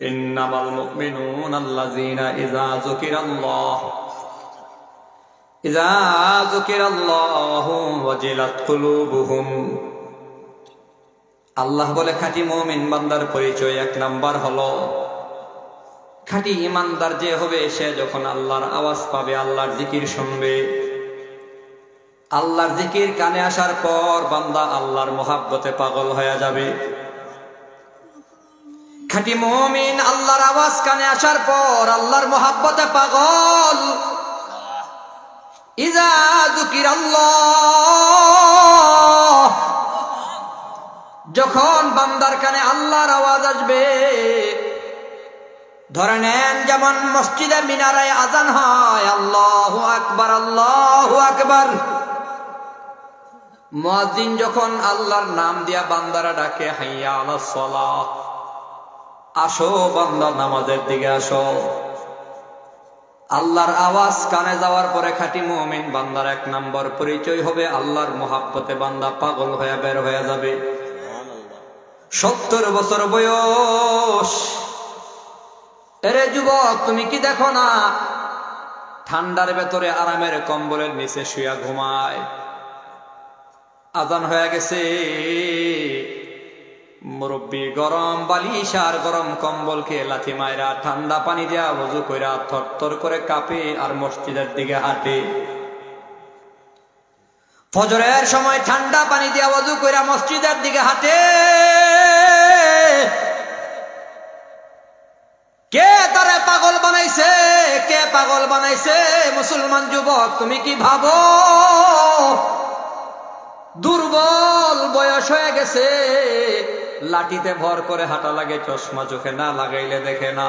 ইন্নামাল মুমিনুনা আল্লাযীনা ইযা যুকিরাল্লাহু ওয়াজিলাত কুলুবুহুম। আল্লাহ বলে খাঁটি মুমিন বান্দার পরিচয় এক নাম্বার হলো, খাঁটি ইমানদার যে হবে সে যখন আল্লাহর আওয়াজ পাবে, আল্লাহর জিকির শুনবে, আল্লাহর জিকির কানে আসার পর বান্দা আল্লাহর মোহাব্বতে পাগল হয়ে যাবে। খাঁটি মুমিন আল্লাহর আওয়াজ কানে আসার পর আল্লাহর মোহাব্বতে পাগল। ইযা যুকিরাল্লাহ, যখন বান্দার কানে আল্লাহর আওয়াজ আসবে, ধরে নেন যেমন মসজিদে মিনারায় আজান হয়, আল্লাহু আকবার আল্লাহু আকবার, মুয়াজ্জিন যখন আল্লাহর নাম দিয়া বান্দারা ডাকে, হাইয়া আলাস সালাহ, আসো বান্দা নামাজের দিকে আসো। আল্লাহর আওয়াজ কানে যাওয়ার পরে খাঁটি মুমিন বান্দার এক নম্বর পরিচয় হবে আল্লাহর মোহাব্বতে বান্দা পাগল হয়ে বের হয়ে যাবে। 70 বছর বয়স, এরে যুবক তুমি কি দেখো না ঠান্ডার ভেতরে আরামের কম্বলের নিচে শুয়া ঘুমায়, আজান হয়ে গেছে, মুরব্বী গরম বালিশ আর গরম কম্বল খেয়ে লাথি মাইরা ঠান্ডা পানি দিয়া ওযু কইরা থরথর করে কাঁপে আর মসজিদের দিকে হাঁটে। ফজরের সময় ঠান্ডা পানি দিয়া ওযু কইরা মসজিদের দিকে হাঁটে। কে তারে পাগল বানাইছে? কে পাগল বানাইছে? মুসলমান যুবক তুমি কি ভাবো দুর্বল বয়স হয়ে গেছে, লাঠিতে ভর করে হাঁটা লাগে, চশমা চোখে না লাগাইলে দেখে না,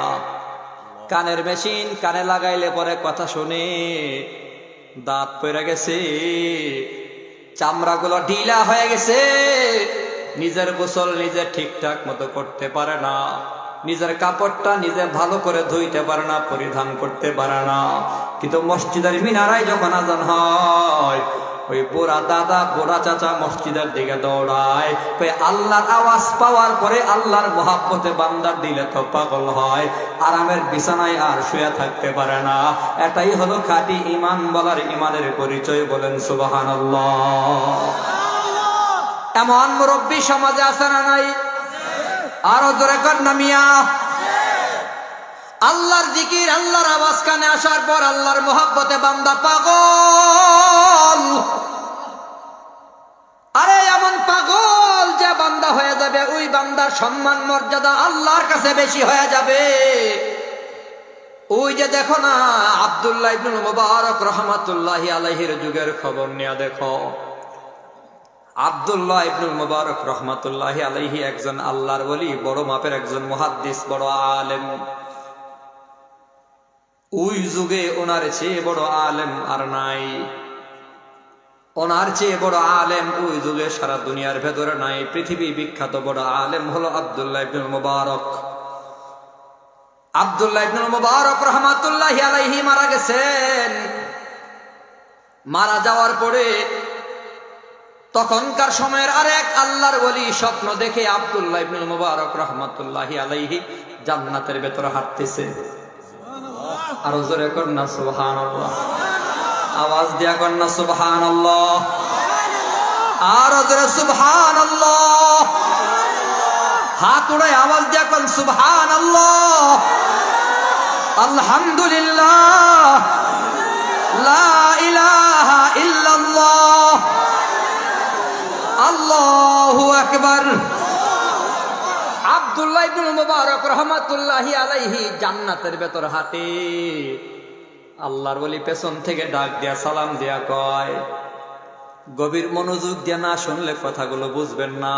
কানের মেশিন কানে লাগাইলে পরে কথা শুনে, দাঁত পড়ে গেছে, চামড়াগুলো ঢিলা হয়ে গেছে, নিজের গোসল নিজে ঠিকঠাক মতো করতে পারে না, নিজের কাপড়টা নিজে ভালো করে ধুইতে পারে না, পরিধান করতে পারে না। কিন্তু মসজিদের মিনারায় যখন আজান হয়, ওই বুড়া দাদা বুড়া চাচা মসজিদের দিকে দৌড়ায়, আল্লাহর আওয়াজ পাওয়ার পরে আল্লাহর মোহাব্বতে বান্দার দিলে তো পাগল হয়, আরামের বিছানায় আর শুয়ে থাকতে পারে না। এটাই হলো খাঁটি ঈমান বলার ঈমানের পরিচয়। বলেন সুবহানাল্লাহ। এমন মুরব্বী সমাজে আছে না নাই? আরো জোরে কর না মিয়া। আল্লাহর জিকির আল্লাহর আওয়াজ কানে আসার পর আল্লাহর মোহাব্বতে বান্দা পাগল। আরে এমন পাগল যে বান্দা হয়ে যাবে, ওই বান্দার সম্মান মর্যাদা আল্লাহর কাছে বেশি হয়ে যাবে। ওই যে দেখো না আব্দুল্লাহ ইবনুল মুবারক রাহমাতুল্লাহি আলাইহির যুগের খবর নিয়ে দেখো। আব্দুল্লাহ ইবনুল মুবারক রাহমাতুল্লাহি আলাইহি একজন আল্লাহর ওলি, বড় মাপের একজন মুহাদ্দিস, বড় আলেম। ওই যুগে ওনার চেয়ে বড় আলেম আর নাই, ওনার চেয়ে বড় আলেম ওই যুগে সারা দুনিয়ার ভেতরে নাই। পৃথিবী বিখ্যাত বড় আলেম হলো আব্দুল্লাহ ইবনুল মুবারক। আব্দুল্লাহ ইবনুল মুবারক রাহমাতুল্লাহি আলাইহি মারা গেছেন। মারা যাওয়ার পরে তখনকার সময়ের আরেক আল্লাহর ওলি স্বপ্ন দেখে আব্দুল্লাহ ইবনুল মুবারক রাহমাতুল্লাহি আলাইহি জান্নাতের ভেতরে হাঁটতেছে। আরো জোরে কর না সুবহানাল্লাহ, আওয়াজ দিয়া কর না সুবহানাল্লাহ, আরো জোরে সুবহানাল্লাহ, হাত উড়ায় আওয়াজ দিয়া কর সুবহানাল্লাহ, আলহামদুলিল্লাহ, লা ইলাহা ইল্লাল্লাহ, আল্লাহু আকবার। আব্দুল্লাহ ইবনুল মুবারক রাহমাতুল্লাহি আলাইহি জান্নাতের ভেতর হাঁটে। আল্লাহর ওলি পেছন থেকে ডাক দিয়া সালাম দিয়া কয়, গভীর মনোযোগ দিয়া না শুনলে কথাগুলো বুঝবেন না।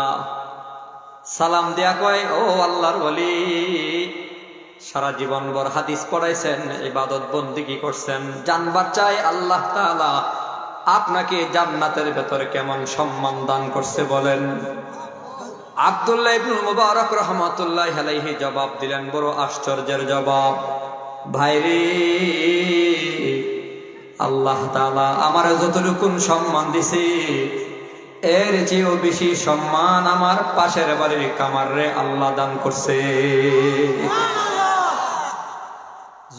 সালাম দিয়া কয়, ও আল্লাহর ওলি, সারা জীবন ভর হাদিস পড়াইছেন, ইবাদত বন্দেগী করছেন, জানবার চাই আল্লাহ তাআলা আপনাকে জান্নাতের ভেতরে কেমন সম্মান দান করছে বলেন। আব্দুল্লাহ ইবনুল মুবারক রাহমাতুল্লাহি আলাইহি জবাব দিলেন, বড় আশ্চর্যের জবাব, ভাইরে আল্লাহ তাআলা আমার যতটুকু সম্মান দিছে, এর চেয়েও বেশি সম্মান আমার পাশের বাড়ির কামার রে আল্লাহ দান করছে।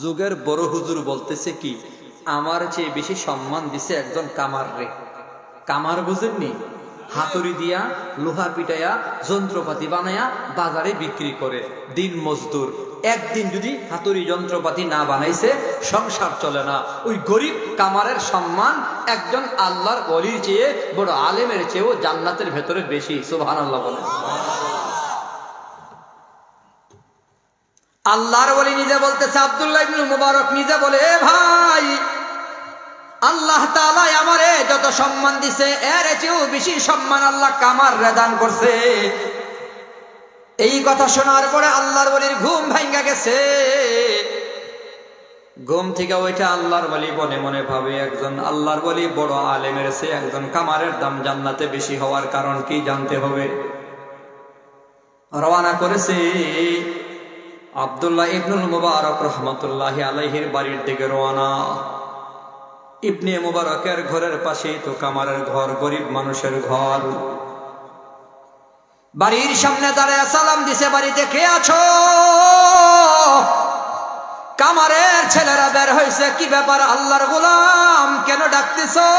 যুগের বড় হুজুর বলতেছে কি, আমার চেয়ে বেশি সম্মান দিছে একজন কামার রে। কামার বুঝেননি? হাতুড়ি দিয়া লোহা পিটাইয়া যন্ত্রপাতি বানায়া বাজারে বিক্রি করে, দিন মজদুর। একদিন যদি হাতুড়ি যন্ত্রপাতি না বানাইছে সংসার চলে না। ওই গরিব কামারের সম্মান একজন আল্লাহর ওলির চেয়ে, বড় আলেমের চেয়েও জান্নাতের ভেতরে বেশি। সুবহানাল্লাহ বলে। আল্লাহর ওলি নিজে বলতেছে, আব্দুল্লাহ ইবনে মুবারক নিজে বলে, ভাই আল্লাহ তাআলা আমারে যত সম্মান দিছে এর চেয়েও বেশি সম্মান আল্লাহ কামার দান করছে। এই কথা শোনার পরে আল্লাহর ওলির ঘুম ভাঙ্গা গেছে। ঘুম থেকে ওইটা আল্লাহর ওলি মনে মনে ভাবে, একজন আল্লাহর ওলি বড় আলেমের চেয়ে একজন কামারের দাম জান্নাতে বেশি হওয়ার কারণ কি জানতে হবে। রওনা করেছে আব্দুল্লাহ ইবনুল মুবারক রহমতুল্লাহি আলাইহির বাড়ির দিকে রওনা। ইবনে মুবারকের ঘরের পাশেই তো কামারের ঘর, গরিব মানুষের ঘর। বাড়ির সামনে দাঁড়ায় সালাম দিছে, বাড়িতে কে আছো? কামারের ছেলেরা বের হয়েছে। কি ব্যাপার আল্লাহর গোলাম, কেন ডাকতেছো?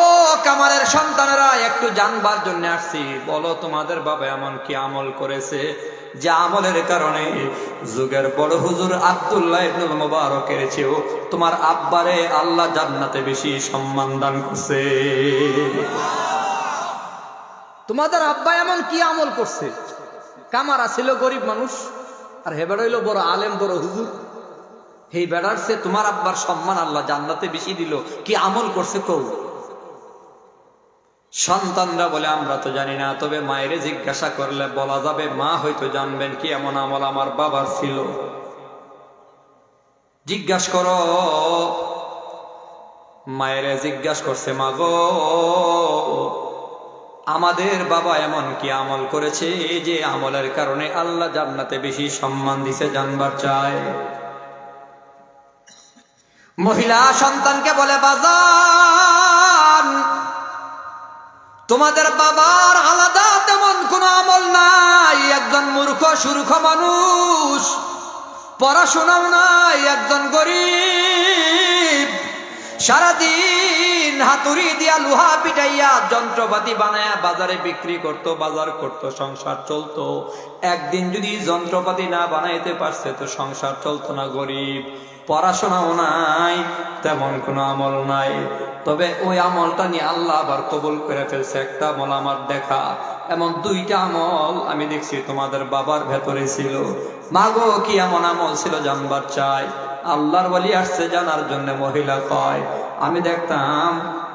ও কামারের সন্তানেরা, একটু জানবার জন্য আসছি। বলো তোমাদের বাবা এমন কি আমল করেছে যে আমলের কারণে যুগের বড় হুজুর আব্দুল্লাহ ইবনুল মুবারকের চেয়েও তোমার আব্বারে আল্লাহ জান্নাতে বেশি সম্মান দান করছে? তোমাদের আব্বা এমন কি আমল করছে? কামারা ছিল গরিব মানুষ, আর হে বেড়া হইল বড় আলেম, বড় হুজুর। এই বেড়ার সে তোমার আব্বার সম্মান আল্লাহ জান্নাতে বেশি দিল, কি আমল করছে কৌ? সন্তানরা বলে, আমরা তো জানি না, তবে মায়েরে জিজ্ঞাসা করলে বলা যাবে। মা হয়তো জানবেন কি এমন আমল আমার বাবার ছিল। জিজ্ঞাসা করো। মায়েরে জিজ্ঞাসা করছে, মা গো, আমাদের বাবা এমন কি আমল করেছে যে আমলের কারণে আল্লাহ জান্নাতে বেশি সম্মান দিছে, জানবার চায়। মহিলা সন্তানকে বলে, বাজান তোমাদের বাবার আলাদা তেমন কোন আমল নাই। একজন মূর্খ সুরূখ মানুষ, পড়াশোনাও নাই, একজন গরিব, সারাদিন হাতুড়ি দিয়া লোহা পিটাইয়া যন্ত্রপাতি বানায়া বাজারে বিক্রি করত, বাজার করত, সংসার চলতো। একদিন যদি যন্ত্রপাতি না বানাইতে পারছে তো সংসার চলতো না। গরিব, পড়াশোনাও নাই, তেমন কোনো আমল নাই। তবে ওই আমলটা নিয়ে আল্লাহ আবার কবুল করে ফেলছে। একটা আমল আমার দেখা, এমন দুইটা আমল আমি দেখছি তোমাদের বাবার ভেতরে ছিল। মাগো কি এমন আমল ছিল জানবার চাই। আল্লাহর ওলি আসছে জানার জন্য। মহিলা কয়, আমি দেখতাম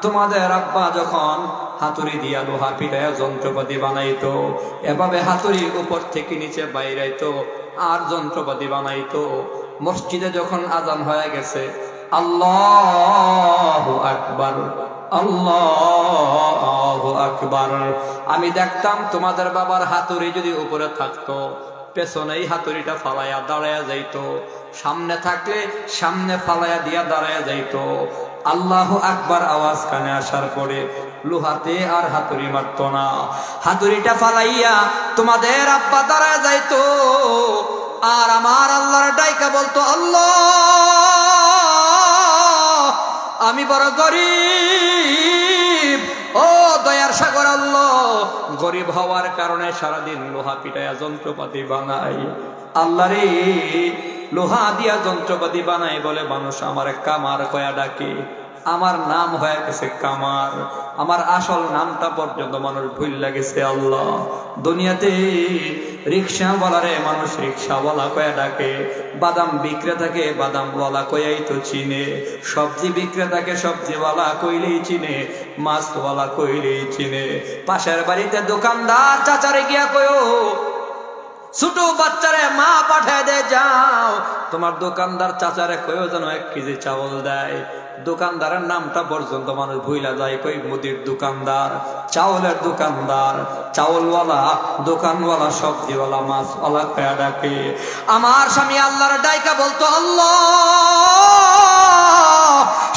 তোমাদের আব্বা যখন হাতুড়ি দিয়া লোহা পিটাইয়া যন্ত্রপাতি বানাইতো, এভাবে হাতুড়ি উপর থেকে নিচে বাইরাইতো আর যন্ত্রপাতি বানাইতো। মসজিদে যখন আজান হয়ে গেছে, আল্লাহু আকবার, আল্লাহু আকবার, আমি দেখতাম তোমাদের বাবার হাতুড়ি যদি উপরে থাকতো, পেছনেই হাতুড়িটা ফালাইয়া দাঁড়ায়া যাইতো, সামনে থাকলে সামনে ফালাইয়া দিয়া দাঁড়ায়া যাইতো। আল্লাহু আকবার আওয়াজ কানে আসার পরে লোহাতে আর হাতুড়ি মারতো না। হাতুড়িটা ফালাইয়া তোমাদের আব্বা দাঁড়ায়া যাইতো, আর আমার আল্লাহর ডাইকা বলতো, আল্লাহ আমি বড় গরিব, ও দয়ার সাগর আল্লাহ, গরিব হওয়ার কারণে সারাদিন লোহা পিটাইয়া যন্ত্রপাতি বানাই। আল্লাহ রে, লোহা দিয়া যন্ত্রপাতি বানাই বলে মানুষ আমার কামার কয়া ডাকে। আমার নাম হয়ে গেছে কামার, আমার আসল নামটা পর্যন্ত মানুষ ভুল লাগেছে। আল্লাহ, দুনিয়াতে রিক্সাওয়ালারে মানুষ রিক্সাওয়ালা কয়া ডাকে, বাদাম বিক্রেতাকে বাদামওয়ালা কয়াই তো চিনে, সবজি বিক্রেতাকে সবজিওয়ালা কইলেই চিনে, মাছওয়ালা কইলেই চিনে। পাশের বাড়িতে দোকানদার চাচারে গিয়া কয়ো, ছোট বাচ্চারে মা পাঠায় দে, যাও তোমার দোকানদার চাচারে কয়ো যেন 1 কেজি চাউল দেয়। দোকানদারের নামটা পর্যন্ত মানুষ ভুইলা যায়। কই মুদির দোকানদার, চাউলের দোকানদার, চাউলওয়ালা, দোকানওয়ালা, সবজিওয়ালা, মাছওয়ালা কয়া ডাকে। আমার স্বামী আল্লাহর ডাইকা বলতো, আল্লাহ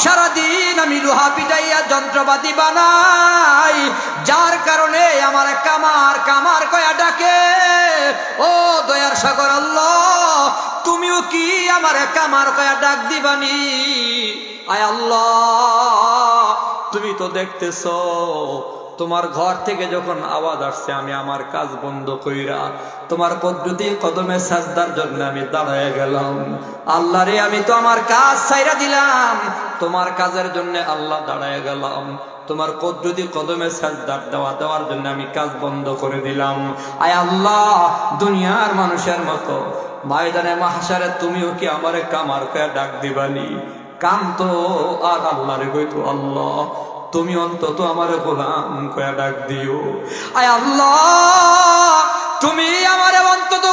সারাদিন আমি লোহা পিটাইয়া যন্ত্রপাতি বানাই, যার কারণে আমার কামার কামার কয়া ডাকে। ও দয়ার সাগর আল্লাহ, তুমিও কি আমারে কামার কয়া ডাক দিবানি? আয় আল্লাহ, তুমি তো দেখতেছো তোমার ঘর থেকে যখন আওয়াজ আসছে আমি আমার কাজ বন্ধ কইরা তোমার কুদরতি কদমে সাজদার জন্য আমি দাঁড়ায় গেলাম। আল্লাহ রে, আমি তো আমার কাজ ছাইরা দিলাম, তোমার কাজের জন্য আল্লাহ দাঁড়ায় গেলাম, তোমার কুদরতি কদমে সাজদার দেওয়ার জন্য আমি কাজ বন্ধ করে দিলাম। আয় আল্লাহ, দুনিয়ার মানুষের মতো ময়দানে মাহশারে তুমিও কি আমারে কামার কয়া ডাক দিবানি? কাম তো আর আল্লাহরে কইতো, আল্লাহ তুমি অন্তত আমার গোলাম কয়া ডাক দিও। আয় আল্লাহ, তুমি আমার অন্তত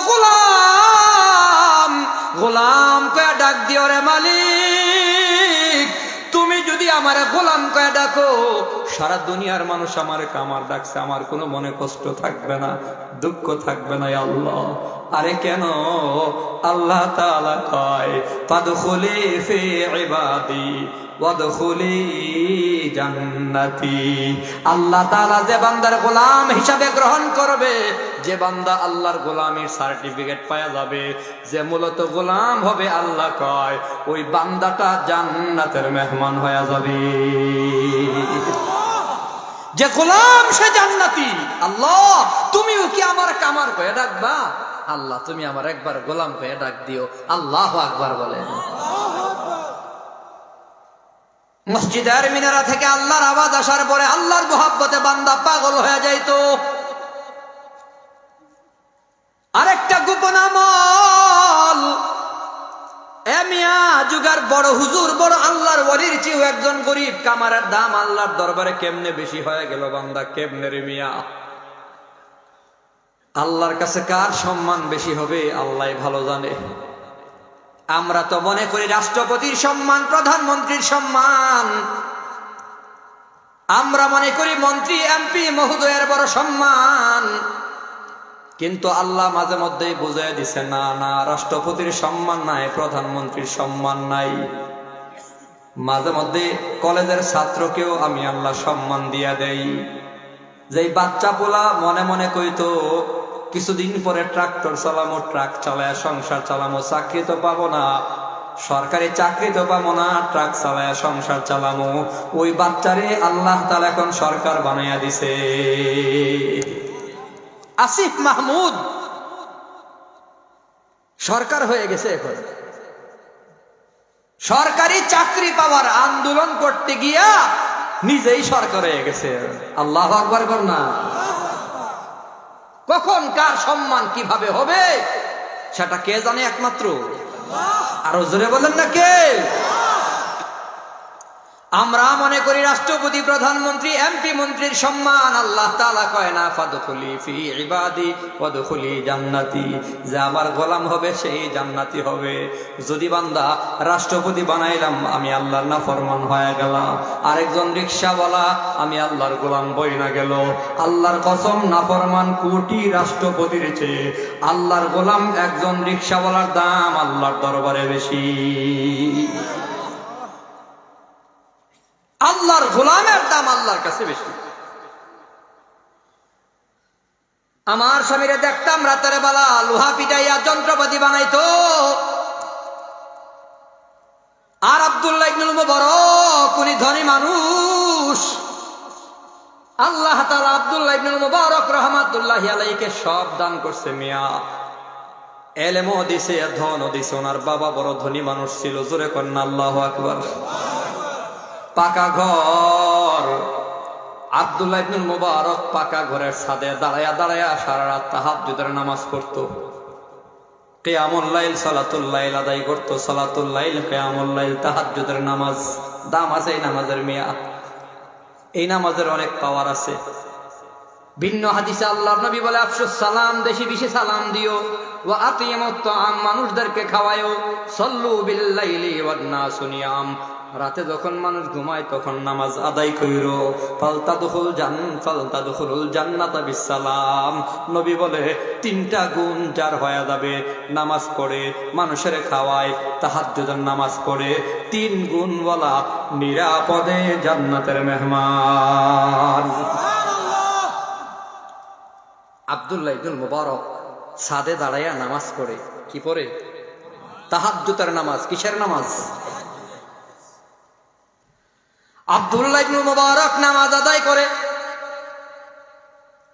গোলাম কয়া ডাক দিও রে মালিক। তুমি যদি আমার গোলাম কয়া ডাকো, সারা দুনিয়ার মানুষ আমার কামার ডাকছে, আমার কোনো মনে কষ্ট থাকবে না, দুঃখ থাকবে না। আল্লাহ, আরে কেন? আল্লাহ তাআলা কয় ফাদখুলি ফি ইবাদি ওয়াদখুলি জান্নাতি। আল্লাহ তাআলা যে বান্দার গোলাম হিসাবে গ্রহণ করবে, যে বান্দা আল্লাহর গোলামির সার্টিফিকেট পাওয়া যাবে, যে মূলত গোলাম হবে, আল্লাহ কয় ওই বান্দাটা জান্নাতের মেহমান হয়ে যাবে। যে গোলাম সে জান্নাতি। আল্লাহ, তুমিও কি আমার কামার কয়ে ডাকবা? আল্লাহ, তুমি আমার একবার গোলাম কয়ে ডাক দিও। আল্লাহু আকবার বলেন। মসজিদের মিনারা থেকে আল্লাহর আওয়াজ আসার পরে আল্লাহর মোহাব্বতে বান্দা পাগল হয়ে যাইতো। আরেকটা গোপন আমল, মিয়া যুগার বড় হুজুর, বড় আল্লাহর ওলির চেয়েও একজন গরিব কামারের দাম আল্লাহর দরবারে কেমনে বেশি হয়ে গেল? বান্দা কেমনে রে মিয়া? আল্লাহর কাছে কার সম্মান বেশি হবে আল্লাহ ভালো জানে। আমরা তো মনে করি রাষ্ট্রপতির সম্মান, প্রধানমন্ত্রীর সম্মান, আমরা মনে করি মন্ত্রী এমপি মহোদয়ের বড় সম্মান, কিন্তু আল্লাহ মাঝে মধ্যেই বুঝাই দিছে, না না, রাষ্ট্রপতির সম্মান নাই, প্রধানমন্ত্রীর সম্মান নাই। মাঝে মধ্যে কলেজের ছাত্রকেও আমি আল্লাহ সম্মান দিয়া দেই। যেই বাচ্চা পোলা মনে মনে কইতো কিছুদিন পরে ট্রাক্টর চালামো, ট্রাক চালায় সংসার চালামো, চাকরি তো পাবো না, সরকারি চাকরি তো পাবো না, ট্রাক চালায় সংসার চালামো, ওই বাচ্চারে আল্লাহ তাআলা এখন সরকার বানাইয়া দিছে। আসিফ মাহমুদ সরকার হয়ে গেছে। এখন সরকারি চাকরি পাওয়ার আন্দোলন করতে গিয়া নিজেই সরকার হয়ে গেছে। আল্লাহু আকবার কর না। কখন কার সম্মান কিভাবে হবে সেটা কে জানে? একমাত্র আরো জোরে বলেন না কে? আমরা মনে করি রাষ্ট্রপতি, প্রধানমন্ত্রী, এমপি, মন্ত্রীর সম্মান। আল্লাহ তাআলা কয় না ফাদখুলি ফি ইবাদি ওয়াদখুলি জান্নাতি, যে আমার গোলাম হবে সেই জান্নাতি হবে। যদি বান্দা রাষ্ট্রপতি বানাইলাম, আমি আল্লাহর নাফরমান হয়ে গেলাম, আরেকজন রিকশাওয়ালা, আমি আল্লাহর গোলাম বইনা গেল। আল্লাহর কসম, নাফরমান কোটি রাষ্ট্রপতির চেয়ে আল্লাহর গোলাম একজন রিকশাওয়ালার দাম আল্লাহর দরবারে বেশি। আল্লাহর গোলামের দাম আল্লাহর কাছে বেশি। আমার স্বামীরে দেখতাম রাতের বেলা লোহা পিটাইয়া যন্ত্রপাতি বানাইতো, আর আব্দুল্লাহ ইবনুল মুবারক উনি ধনী মানুষ। আল্লাহ তাআলা আব্দুল্লাহ ইবনুল মুবারক রাহমাতুল্লাহি আলাইহিকে সব দান করছে মিয়া, এলেমও দিছে, ধনও দিছে। ওনার বাবা বড় ধনী মানুষ ছিল। জোরে কন্না আল্লাহু আকবার। পাকা ঘর। আব্দুল্লাহ ইবনুল মুবারক পাকা ঘরের ছাদে দাঁড়ায়া দাঁড়ায়া সারা রাত তাহাজ্জুদের নামাজ পড়তো, কিয়ামুল লাইল, সালাতুল লাইল আদায় করতো। সালাতুল লাইল, কিয়ামুল লাইল, তাহাজ্জুদের নামাজ। দাম আছে এই নামাজের মিয়া, এই নামাজের অনেক পাওয়ার আছে। ভিন্ন হাদিসে আল্লাহর নবী বলে, আফসুস সালাম, বেশি বেশি সালাম দিও, ওয়া আতিমুত তাআম, মানুষদেরকে খাওয়ায়ও, সাল্লু বিল লাইলি ওয়ান নাসু নিয়াম, রাতে যখন মানুষ ঘুমায় তখন নামাজ আদায় কইরো। ফালতাদখুলুল জান্নাতা বিসসালাম। নবী বলে তিনটা গুণ যার হয়ে যাবে, নামাজ পড়ে, মানুষের খাওয়ায়, তাহাজ্জুদের নামাজ পড়ে, 3 গুণ বলা, নিরাপদে জান্নাতের মেহমান। আব্দুল্লাহ ইবনুল মুবারক ছাদে দাঁড়াইয়া নামাজ পড়ে। কি পড়ে? তাহাজ্জুদের নামাজ। কিসের নামাজ? আব্দুল্লাহ ইবনে মুবারক নামাজ আদায় করে।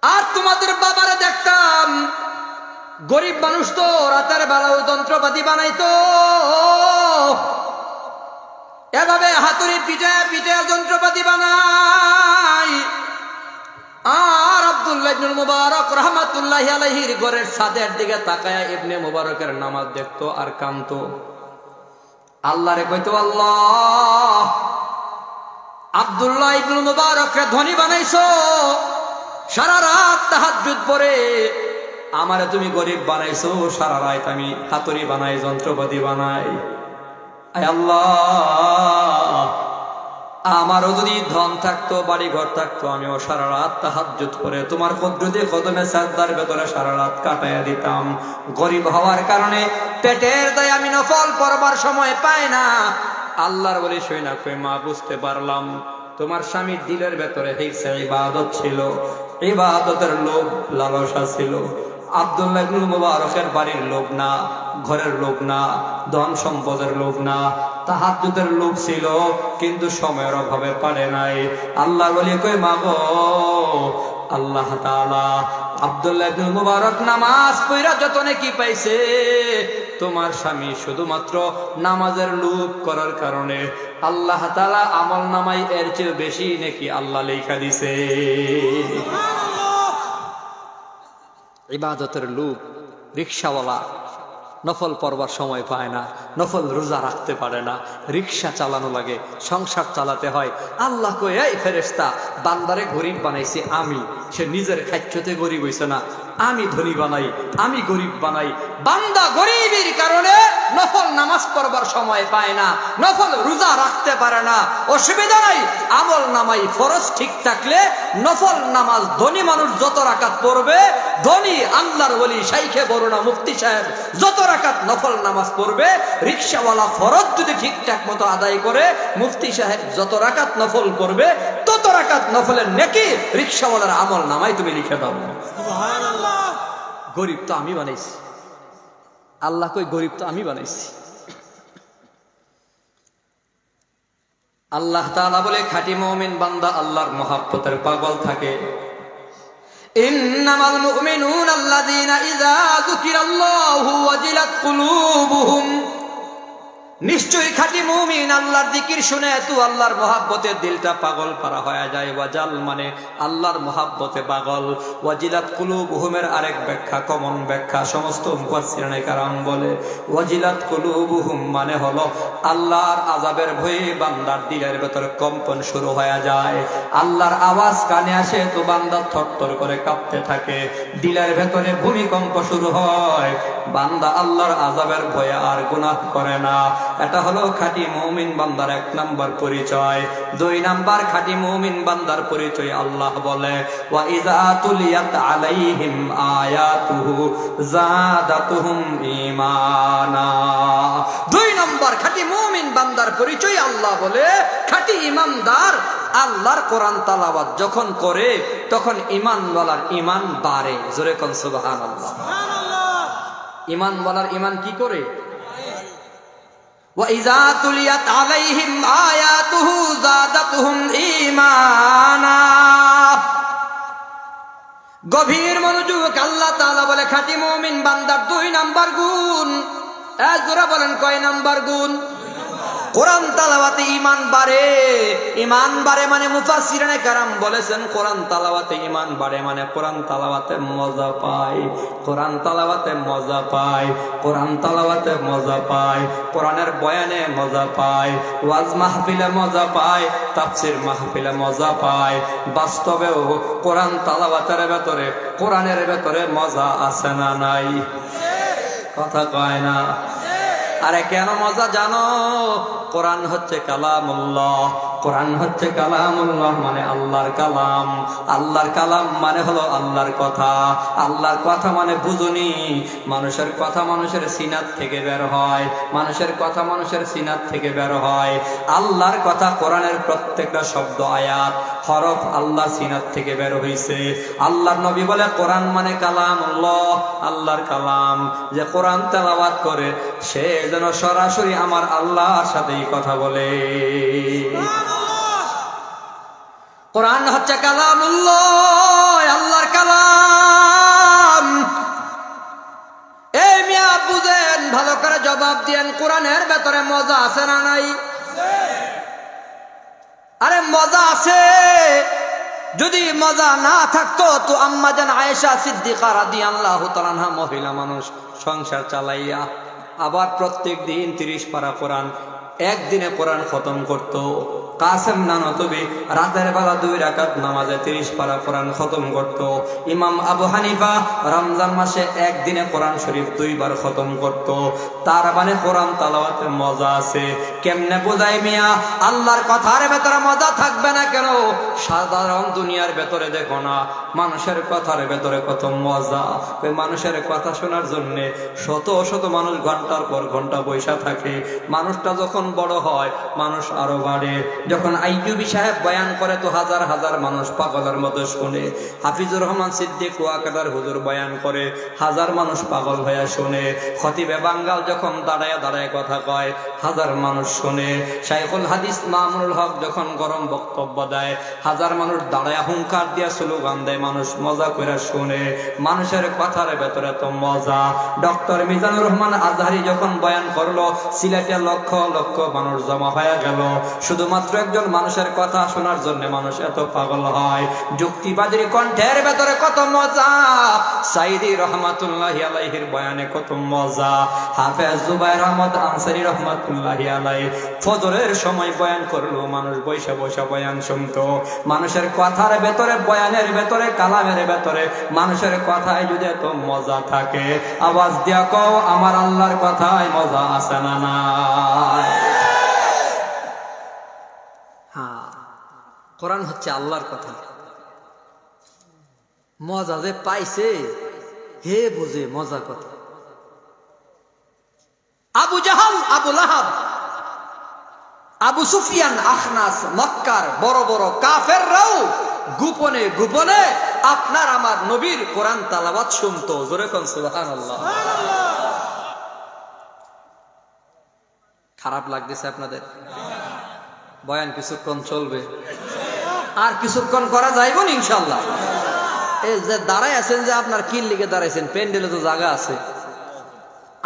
আর তোমাদের বাবারে দেখতাম গরিব মানুষ তো রাতের বেলাও যন্ত্রপাতি বানাইতো, এভাবে হাতুড়ি পিঠে পিঠে যন্ত্রপাতি বানায়। আর আব্দুল্লাহ ইবনে মুবারক রাহমাতুল্লাহি আলাইহির ঘরের ছাদের দিকে তাকায়া ইবনে মুবারকের নামাজ দেখতো আর কাঁদতো। আল্লাহরে কইতো, আল্লাহ আব্দুল্লাহ ইবনে মুবারককে ধনী বানাইছো, সারা রাত তাহাজ্জুদ পড়ে। আমারে তুমি গরিব বানাইছো, সারা রাত আমি হাতুড়ি বানাই যন্ত্রপাতি বানাই। আয় আল্লাহ, আমারও যদি ধন থাকতো, বাড়ি ঘর থাকতো, আমিও সারা রাত তাহাজ্জুদ করে তোমার কুদরতি কদমে সাজদার ভেতরে সারা রাত কাটাইয়া দিতাম। গরিব হওয়ার কারণে পেটের দায়ে আমি নফল পড়বার সময় পাই না। আল্লাহর বলি শুই না কই, মা বুঝতে পারলাম তোমার স্বামীর দিলের ভেতরে হিংসা ইবাদত ছিল, ইবাদতের লোভ লালসা ছিল। আব্দুল্লাহ ইবনে মুবারকের বাড়ির লোভ না, ঘরের লোভ না, ধন সম্পদের লোভ না, তাহাজ্জুদের লোভ ছিল, কিন্তু সময়ের অভাবে পারে নাই। আল্লাহ বলি কই, মা গো, আল্লাহ তাআলা আব্দুল্লাহ ইবনে মুবারক নামাজ পড়া যত নেকি পাইছে, তোমার স্বামী শুধুমাত্র নামাজের লোভ করার কারণে আল্লাহ তাআলা আমল নামাই এর চেয়ে বেশি নেকি আল্লাহ লেখা দিছে। ইবাদতের লোভ। রিকশাওয়ালা নফল পড়বার সময় পায় না, নফল রোজা রাখতে পারে না, রিকশা চালানো লাগে, সংসার চালাতে হয়। আল্লাহ কই, এই ফেরেশতা, বান্দারে গরিব বানাইছি আমি, সে নিজের খাচ্ছতে গরিব হইছে না, আমি ধনী বানাই, আমি গরিব বানাই। বান্দা গরিবের কারণে নফল নামাজ পড়বার সময় পায় না, নফল রোজা রাখতে পারে না, অসুবিধা নাই। আমল নামাই ফরজ ঠিক থাকলে নফল নামাজ ধনী মানুষ যত রাকাত পড়বে, ধনী আল্লাহর ওলি শাইখে বরুণা মুফতি সাহেব যত রাকাত নফল নামাজ পড়বে, রিকশাওয়ালা ফরজ যদি ঠিকঠাক মতো আদায় করে, মুফতি সাহেব যত রাকাত নফল পড়বে, তত রাকাত নফলের নেকি রিকশাওয়ালার আমল নামাই তুমি লিখে দাও। সুবহানাল্লাহ। গরিব তো আমি বানাইছি, আল্লাহ কই গরিব তো আমি বানাইছি। আল্লাহ তাআলা বলে খাঁটি মুমিন বান্দা আল্লাহর মহব্বতের পাগল থাকে। ইন্নামাল মুমিনুনা আল্লাযীনা ইযা যুকিরাল্লাহু ওয়াজিলাত কুলুবুহুম, নিশ্চয়ই খাঁটি মুমিন আল্লাহর জিকির শুনে তো আল্লাহর মহব্বতে দিলটা পাগল পারা হয়ে যায়। ওয়াজাল মানে আল্লাহর মহব্বতে পাগল। ওয়াজিলাত কুলুবুহুমের আরেক ব্যাখ্যা, কমন ব্যাখ্যা সমস্ত মুফাসসিরিনে কেরাম বলে, ওয়াজিলাত কুলুবুহুম মানে হলো আল্লাহর আযাবের ভয়ে বান্দার দিলের ভেতরে কম্পন শুরু হয়ে যায়। আল্লাহর আওয়াজ কানে আসে তো বান্দা থরথর করে কাঁপতে থাকে, দিলের ভেতরে ভূমিকম্প শুরু হয়, বান্দা আল্লাহর আযাবের ভয়ে আর গুনাহ করে না। এটা হলো খাঁটি মুমিন বান্দার 1 নাম্বার পরিচয়। 2 নাম্বার খাঁটি মুমিন বান্দার পরিচয় আল্লাহ বলে, ওয়া ইযা তুলিয়াত আলাইহিম আয়াতুহু যাদাতুহুম ঈমানা। 2 নাম্বার খাঁটি মুমিন বান্দার পরিচয় আল্লাহ বলে, খাঁটি ঈমানদার আল্লাহর কোরআন তেলাওয়াত যখন করে তখন ঈমানওয়ালার ঈমান বাড়ে। জোরে কোন সুবহানাল্লাহ। সুবহানাল্লাহ। ঈমানওয়ালার ঈমান কি করে? وَإِذَا تُلِيَتْ عَلَيْهِمْ آيَاتُهُ زَادَتْهُمْ إِيمَانًا। গভীর মনোযোগ। আল্লাহ তাআলা বলে খাঁটি মুমিন বান্দার 2 নাম্বার গুণ। জোরে বলেন কয় নাম্বার গুণ? কোরআন তেলাওয়াতে ঈমান বাড়ে। ঈমান বাড়ে মানে মুফাসসিরিনে কেরাম বলেছেন কোরআন তেলাওয়াতে ঈমান বাড়ে মানে কোরআন তেলাওয়াতে মজা পায়, কোরআন তেলাওয়াতে মজা পায়, কোরআন তেলাওয়াতে মজা পায়, কোরআনের বয়ানে মজা পায়, ওয়াজ মাহফিলে মজা পায়, তাফসীর মাহফিলে মজা পায়। বাস্তবেও কোরআন তেলাওয়াতের ভেতরে, কোরআনের ভেতরে মজা আছে না নাই? কথা কয় না। আরে কেন মজা জানো? কোরআন হচ্ছে কালামুল্লাহ, কোরআন হচ্ছে কালামুল্লাহ, মানে আল্লাহর কালাম। আল্লাহর কালাম মানে হলো আল্লাহর কথা। আল্লাহর কথা মানে বুঝুনি, মানুষের কথা মানুষের সিনাত থেকে বের হয়, মানুষের কথা মানুষের সিনাত থেকে বের হয়। আল্লাহর কথা কোরআনের প্রত্যেকটা শব্দ, আয়াত, হরফ আল্লাহর সিনাত থেকে বের হইছে। আল্লাহর নবী বলে কোরআন মানে কালামুল্লাহ, আল্লাহর কালাম। যে কোরআন তেলাওয়াত করে সে যেন সরাসরি আমার আল্লাহর সাথেই কথা বলে। কোরআন হচ্ছে কালামুল্লাহ, আল্লাহর কালাম। এই মিয়া বুঝেন, ভালো করে জবাব দিয়েন, কোরআনের ভেতরে মজা আছে না নাই? আরে মজা আছে। যদি মজা না থাকতো তো আম্মা জান আয়েশা সিদ্দিকা রাদিয়াল্লাহু তাআলা আনহা মহিলা মানুষ সংসার চালাইয়া আবার প্রত্যেক দিন 30 পারা কোরআন একদিনে কোরআন খতম করত। কাসেম নানতবি রাতের বেলা 2 রাকাত নামাজে 30 পারা কোরআন খতম করত। ইমাম আবু হানিফা রমজান মাসে একদিনে কোরআন শরীফ 2 বার খতম করত। তার মানে কোরআন তেলাওয়াতে মজা আছে। কেমনে বোঝাই মিয়া? আল্লাহর কথার ভেতরে মজা থাকবে না কেন? সাধারণ দুনিয়ার ভেতরে দেখো না, মানুষের কথার ভেতরে কত মজা। ওই মানুষের কথা শোনার জন্য শত শত মানুষ ঘন্টার পর ঘন্টা বৈশা থাকে। মানুষটা যখন বড় হয় মানুষ আরো বাড়ে। যখন আইয়ুবী সাহেব বয়ান করে তো হাজার হাজার মানুষ পাগলের মতো শুনে। হাফিজুর রহমান সিদ্দিক ওয়াকাদার হুজুর বয়ান করে হাজার মানুষ পাগল হয়ে শুনে। খতিবে বাঙ্গাল যখন দাঁড়ায় দাঁড়ায় কথা কয় হাজার মানুষ শুনে। শাইখুল হাদিস মামুনুল হক যখন গরম বক্তব্য দেয় হাজার মানুষ দাঁড়ায় হুঙ্কার দিয়া স্লোগান দেয়, মানুষ মজা করে শুনে। মানুষের কথার ভেতরে তো মজা। ডক্টর মিজানুর রহমান আজহারি যখন বয়ান করলো সিলেটে লক্ষ লক্ষ মানুষ জমা হয়ে গেল শুধুমাত্র একজন মানুষের কথা শোনার জন্য। মানুষ এত পাগল হয়। যুক্তিবাদীর কণ্ঠের ভেতরে কত মজা। সাইদি রহমাতুল্লাহি আলাইহির বয়ানে কত মজা। হাফেজ জুবাইর আহমদ আনসারী রহমাতুল্লাহি আলাইহি ফজরের সময় বয়ান করলো, মানুষ বৈশা বৈশা বয়ান শুনতো। মানুষের কথার ভেতরে, বয়ানের ভেতরে, কালামের ভেতরে, মানুষের কথায় যদি এত মজা থাকে, আওয়াজ দিয়া কও আমার আল্লাহর কথায় মজা আছে না নাই? হ্যাঁ, কোরআন হচ্ছে আল্লাহর কথা। মজা যে পাইছে হে বুঝে মজা কথা। আবু জাহাল, আবু লাহাব, আবু সুফিয়ান, আখনাস, মক্কার বড় বড় কাফেররাও গোপনে গোপনে আপনার আমার নবীর কোরআন তেলাওয়াত শুনতো। জোরে কোন সুবহানাল্লাহ। খারাপ লাগতেছে আপনাদের? বয়ান কিছুক্ষণ চলবে, আর কিছুক্ষণ করা যাইব না ইনশাআল্লাহ। এই যে দাঁড়ায় আছেন, যে আপনার কিল লিগে দাঁড়াইছেন, প্যান্ডেলে তো জায়গা আছে,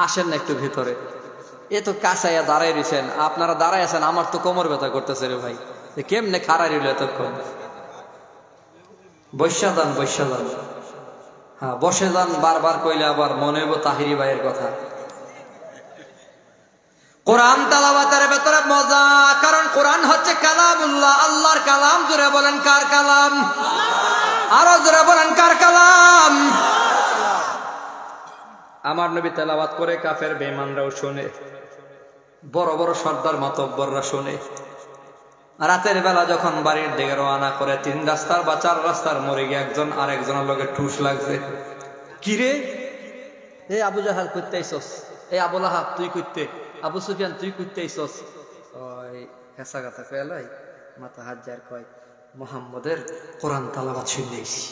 আসেন না একটু ভিতরে। এ তো কাছাইয়া দাঁড়াই রয়েছেন, আপনারা দাঁড়ায় আছেন, আমার তো কোমর ব্যথা করতেছে রে ভাই। কেমনে খাড়া রইল এতক্ষণ? বৈশা যান, বৈশা যান। হ্যাঁ বসে যান, বারবার কইলে আবার মনে হইব তাহিরি ভাইয়ের কথা। কোরআন তেলাওয়াতের ভেতরে মজা, কারণ কোরআন হচ্ছে কালামুল্লাহ, আল্লাহর কালাম। জোরে বলেন কার কালাম? আরো জোরে বলেন কার কালাম? আমার নবী তেলাওয়াত করে কাফের বেঈমানরাও শুনে, বড় বড় সর্দার মাতব্বররা শুনে। রাতের বেলা যখন বাড়ির দিকে রওনা করে, 3 রাস্তার বা 4 রাস্তার মোড়ে গিয়ে একজন আরেকজনের লগে ঠুস লাগছে। কিরে, এ আবু জাহাল কইতে আইছস? এ আবু লাহাব তুই কইতে? আবু সুফিয়ান তুই কইতে আইছস? ওই হেসা কথা কইলাই মাথা হাত যার কয় মুহাম্মদের কোরআন তেলাওয়াত শুনেছি।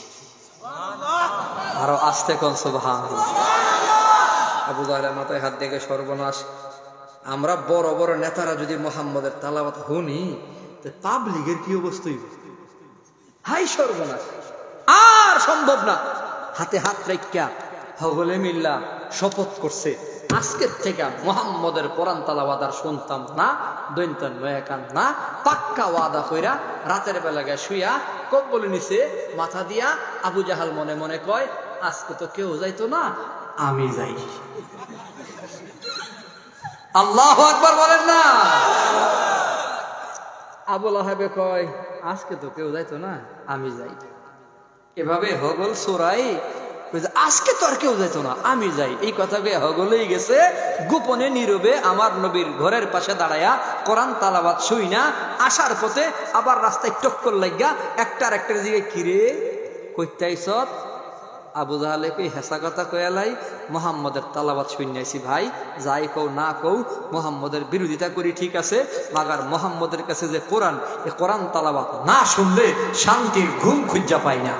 আরো আস্তে কোন সুবহানাল্লাহ। আবু জাহালের মাথায় হাত দিয়ে সর্বনাশ। আমরা বড় বড় নেতারা যদি মুহাম্মদের তেলাওয়াত শুনি, তো পাবলিকের কি অবস্থা হইব? হাই সর্বনাশ, আর সম্ভব না। হাতে হাত রাইখা হগলে মিল্লা শপথ করছে, আজকের থেকে মুহাম্মদের কোরআন তেলাওয়াত আর শুনতাম না, দৈনতান নয়াকান না। পাক্কা ওয়াদা কইরা রাতের বেলা গিয়ে শুইয়া কম্বলের নিচে মাথা দিয়া আবু জাহাল মনে মনে কয়, আজকে তো কেউ যাইতো না, আমি যাই। আল্লাহু আকবার বলেন না? আবু লাহাবে কয়, আজকে তো কেউ যাইতো না, আমি যাই। এভাবে হগল সোরাই আজকে তো আর কেউ যাইতো না, আমি যাই। এই কথা হগলেই গেছে গোপনে নীরবে আমার নবীর ঘরের পাশে দাঁড়ায়া কোরআন তালাবাত শুই না। আসার পথে আবার রাস্তায় টক্কর লাগিয়া একটার দিকে কিরে কইতাইছ, আবু জাহালে কই হেসা কথা কয়ালাই মোহাম্মদের তালাবাত শুনাইছি। ভাই যাই কও না কও মোহাম্মদের বিরোধিতা করি ঠিক আছে, মাগার মোহাম্মদের কাছে যে কোরআন, এ কোরআন তালাবাত না শুনলে শান্তির ঘুম খুঁজা পাই না।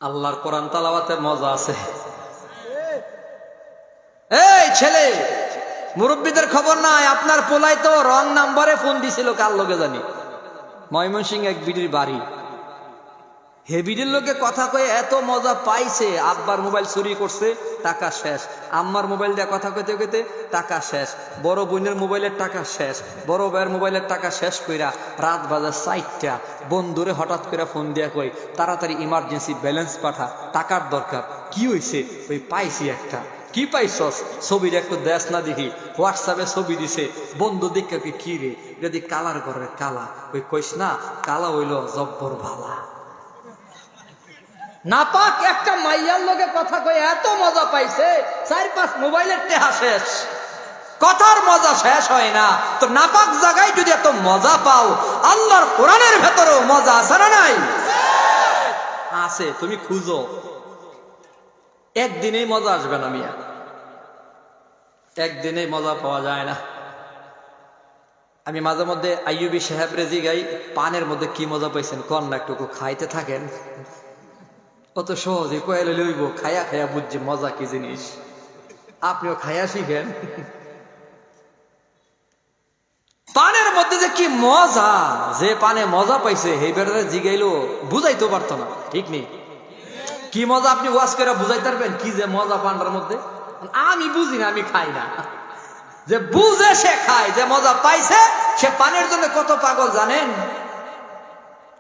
আল্লাহর কোরআন তালাওয়াতে মজা আছে। এই ছেলে, মুরব্বীদের খবর নাই, আপনার পোলাই তো রং নাম্বারে ফোন দিছিল কার লোকে জানি, ময়মনসিংহ এক বিডির বাড়ি। হে বিডির লোকে কথা কয়ে এত মজা পাইছে, আব্বার মোবাইল চুরি করছে, টাকা শেষ। আম্মার মোবাইল দিয়ে কথা কইতে কইতে টাকা শেষ। বড় বোনের মোবাইলের টাকা শেষ। বড় ভাইয়ের মোবাইলের টাকা শেষ কইরা রাত বাজে 4টা বন্ধুরে হঠাৎ করে ফোন দিয়া কই তাড়াতাড়ি ইমার্জেন্সি ব্যালেন্স পাঠা, টাকার দরকার। কি হইছে? ওই পাইছি একটা। কি পাইছস? ছবির একটু দেশ না দেখি, হোয়াটসঅ্যাপে ছবি দিছে। বন্ধু দেখে কি রে, যদি কালার ঘরের কালা। ওই কইস না কালা হইল জব্বর ভালা। নাপাক একটা মাইয়ার লোকে কথা কয়ে এত মজা পাইছে, 4-5 মোবাইলের টেহা শেষ, কথার মজা শেষ হয় না। তো নাপাক জায়গায় যদি এত মজা পাও, আল্লাহর কোরআনের ভেতরেও মজা আছে না নাই? আছে, তুমি খুঁজো। একদিনেই মজা আসবে না মিয়া, একদিনেই মজা পাওয়া যায় না। আমি মাঝে মধ্যে আইয়ুবী সাহেব রেজি গাই, পানের মধ্যে কি মজা পাইছেন কন না, একটু খাইতে থাকেন। অত সহজে কয়েলে লইব, খায়া খায়া বুঝছি মজা কি জিনিস। আপনিও খায়া শিখেন। পানের মধ্যে যে কি মজা, যে পানে মজা পাইছে সেই বেড়ে জিগাইলো বুঝাইতে পারতো না, ঠিক নেই? কি মজা আপনি ওয়াজ করে বুঝাইতে পারবেন কি যে মজা পানটার মধ্যে? আমি বুঝি না, আমি খাই না। যে বুঝে সে খায়, যে মজা পাইছে সে পানের জন্য কত পাগল জানেন?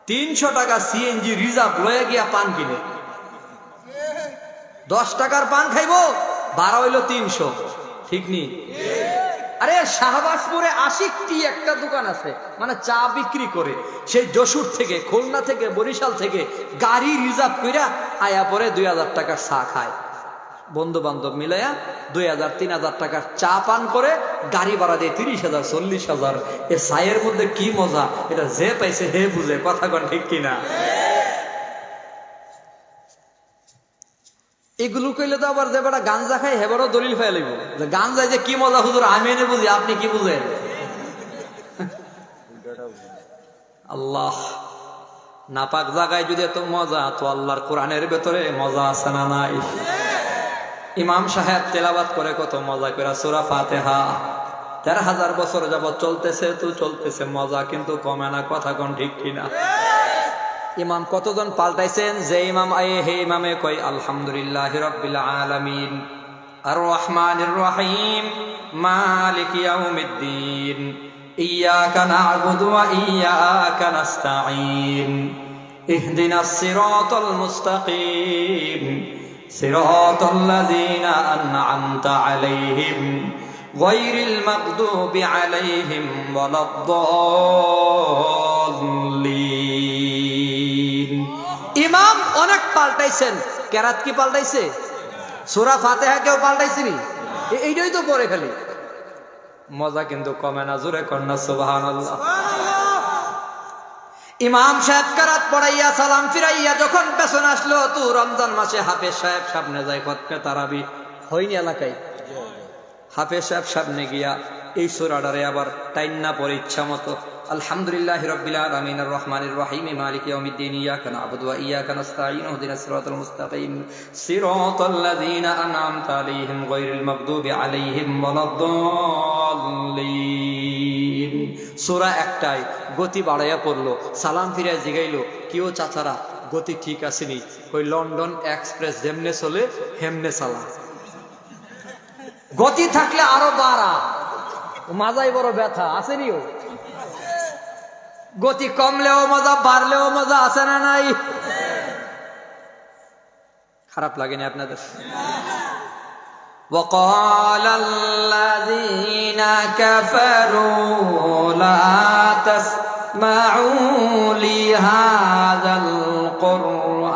300 টাকা সিএনজি রিজার্ভ লয়ে গিয়া পান কিনে, 10 টাকার পান খাইবো, ভাড়া হইলো 300, ঠিক নি? আরে শাহবাজপুরে আশিকটি একটা দোকান আছে, মানে চা বিক্রি করে। সেই যশোর থেকে, খুলনা থেকে, বরিশাল থেকে গাড়ি রিজার্ভ কইরা আয়া পরে 2000 টাকার চা খায়। বন্ধু বান্ধব মিলাইয়া 2000-3000 টাকার চা পান করে গাড়ি ভাড়া দিয়ে 30,000-40,000। এ চায়ের মধ্যে কি মজা, এটা যে পাইছে হে বুঝে, কথা কন ঠিক কিনা? এগুলো কইলে তো আবার যে বেটা গাঞ্জা খায় হেবারও দলিল হয়ে লাগবে যে গাঞ্জায় যে কি মজা হুজুর আমি এনে বুঝি, আপনি কি বুঝেন? আল্লাহ, নাপাক জায়গায় যদি এত মজা, তো আল্লাহর কোরআনের ভেতরে মজা আছে না নাই? ইমাম সাহেব তেলাওয়াত করে কত মজা করে সূরা ফাতিহা, 13,000 বছর যাবত চলতেছে, তো চলতেছে মজা, কিন্তু কমে না, কথা কোন ঠিক কিনা? ইমাম কতজন পাল্টাইছেন, যে ইমাম আয়ে হে ইমামে কই আলহামদুলিল্লাহি রাব্বিল আলামিন আর রহমানির রহিম মালিক ইয়াউমিদ্দিন ইয়াকা না'বুদু ওয়া ইয়াকা নাস্তাঈন ইহদিনাস সিরাতাল মুস্তাকিম সিরাতাল লাযীনা আন'আমতা আলাইহিম গায়রিল মাগদুবি আলাইহিম ওয়ালাদ-দাল্লিন। ইমাম অনেক পাল্টাইছেন, কেরাত কি পাল্টাইছে? সূরা ফাতিহা কেউ পাল্টাইছিনি? এইটাই তো পড়ে খালি মজা, কিন্তু কমে না। জোরে কন্যা সুবহানাল্লাহ। ইমাম সাহেব কেরাত পড়াইয়া সালাম ফিরাইয়া যখন পেছন আসলো, তো রমজান মাসে হাফেজ সাহেব সামনে যায় খতমে তারাবি হয়নি এলাকায়। হাফেজ সাহেব সামনে গিয়া এই সূরাটারে আবার টাইন্না পড়ে ইচ্ছা মতো, আলহামদুলিল্লাহি রাব্বিল আলামিন আর রহমানির রহিম মালিক ইয়াউমিদ্দিন ইয়াকা না'বুদু ওয়া ইয়াকা নাস্তাঈন ইহদিনাস সিরাতাল মুস্তাকিম সিরাতাল লাযীনা আন'আমতা আলাইহিম গায়রিল মাগদুবি আলাইহিম ওয়ালাদ-দাল্লিন। সূরা একটাই, গতি বাড়াইয়া পড়লো, সালাম ফিরায় জিগাইলো কিও চাচারা গতি ঠিক আসেনি? কই লন্ডন এক্সপ্রেস যেমনে চলে হেমনে চালা, গতি থাকলে আরো বাড়া, মাজাই বড় ব্যথা আসেনি? ও গতি কমলেও মজা, বাড়লেও মজা, আছে না নাই? খারাপ লাগেনি আপনাদের? وقال الذين كفروا لا تسمعوا لهذا القرآن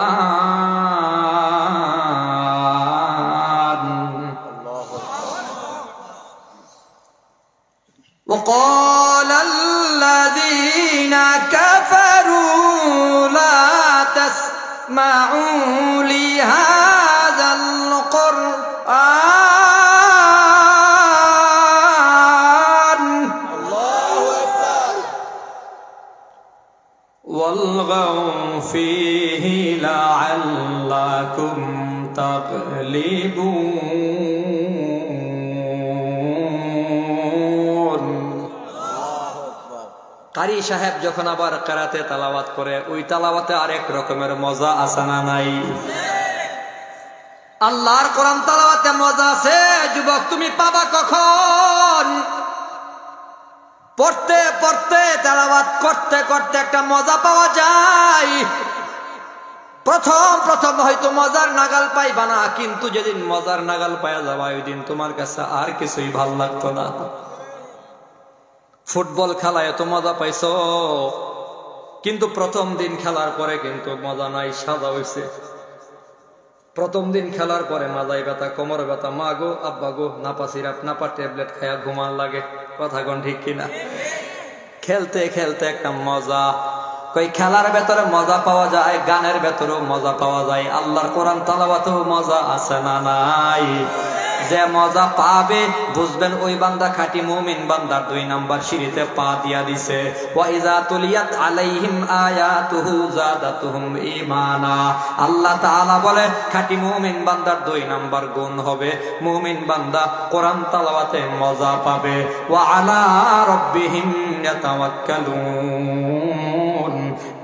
وقال الذين كفروا لا تسمعوا لهذا القرآن والغوا فيه لعلكم تغلبون কারি সাহেব যখন আবার কেরাতে তালাওয়াত করে ওই তালাওয়াতে আরেক রকমের মজা আছে না নাই? আল্লাহর কোরআন তালাওয়াতে মজা আছে যুবক, তুমি পাবা কখন? পড়তে পড়তে তেলাওয়াত করতে করতে একটা মজা পাওয়া যায়। প্রথম প্রথম হয়তো মজার নাগাল পাইবা না, কিন্তু যেদিন মজার নাগাল পাওয়া যাবে ওই দিন তোমার কাছে আর কিছুই ভাল লাগতো না। ফুটবল খেলায় এত মজা পাইছো, কিন্তু প্রথম দিন খেলার পরে কিন্তু মজা নাই, সাজা হয়েছে। প্রথম দিন খেলার পরে মাজায় ব্যথা, কোমর ব্যথা, মা গো আব্বা গো নাপা সিরাপ নাপা ট্যাবলেট খায়া ঘুমান লাগে। কথা কোন ঠিক কিনা? খেলতে খেলতে একটা মজা। কই খেলার ভেতরে মজা পাওয়া যায়, গানের ভেতরেও মজা পাওয়া যায়, আল্লাহর কোরআন তালাওয়াতেও মজা আছে না নাই? যে মজা পাবে বুঝবেন ওই বান্দা খাঁটি মুমিন বান্দার 2 নাম্বার সিঁড়িতে পা দিয়া দিছে। ওয়া ইযা তুলিয়াত আলাইহিম আয়াতুহু যাদাতুহুম ঈমানা। আল্লাহ তাআলা বলে খাঁটি মুমিন বান্দার 2 নাম্বার গুণ হবে মুমিন বান্দা কোরআন তালাওয়াতে মজা পাবে। ওয়া আলা রাব্বিহিম ইয়াতাওয়াক্কালুন।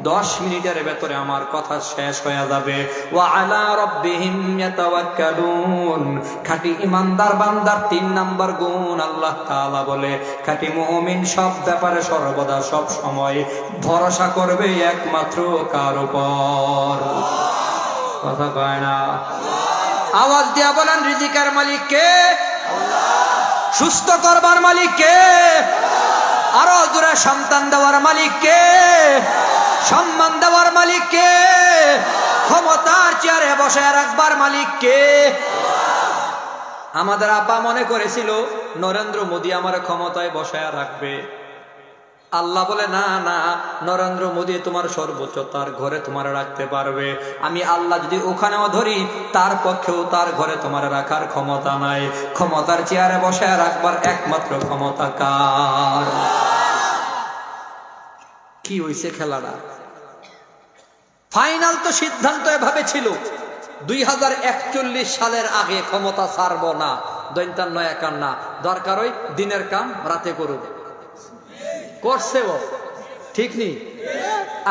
10 মিনিটের ভেতরে আমার কথা শেষ হয়ে যাবে। ওয়া আলা রাব্বিহিম ইয়াতাওয়াক্কালুন। খাঁটি ইমানদার বান্দার 3 নাম্বার গুণ আল্লাহ তাআলা বলে খাঁটি মুমিন সব ব্যাপারে সর্বদা সব সময় ভরসা করবে একমাত্র কার উপর? কথা কয় না? আওয়াজ দিয়া বলেন রিজিকের মালিক কে? সুস্থ করবার মালিক কে? আরো জোরে সন্তান দেওয়ার মালিক কে? সম্মান দেওয়ার মালিক কে? ক্ষমতার চেয়ারে বসে রাখবার মালিক কে? আমাদের আপা মনে করেছিল নরেন্দ্র মোদী আমার ক্ষমতায় বসায় রাখবে। আল্লাহ বলে না না, নরেন্দ্র মোদী তোমার সর্বোচ্চ, তার ঘরে তোমার রাখতে পারবে। আমি আল্লাহ যদি ওখানেও ধরি তার পক্ষেও তার ঘরে তোমার রাখার ক্ষমতা নাই। ক্ষমতার চেয়ারে বসায় রাখবার একমাত্র ক্ষমতা কার? কি হইছে খেলাটা? ফাইনাল তো সিদ্ধান্ত এভাবে ছিল 2041 সালের আগে ক্ষমতা ছাড়ব না। দৈন্তান নয় একান না, দরকার ওই দিনের কাম রাতে করুক। করছে ও ঠিক নেই?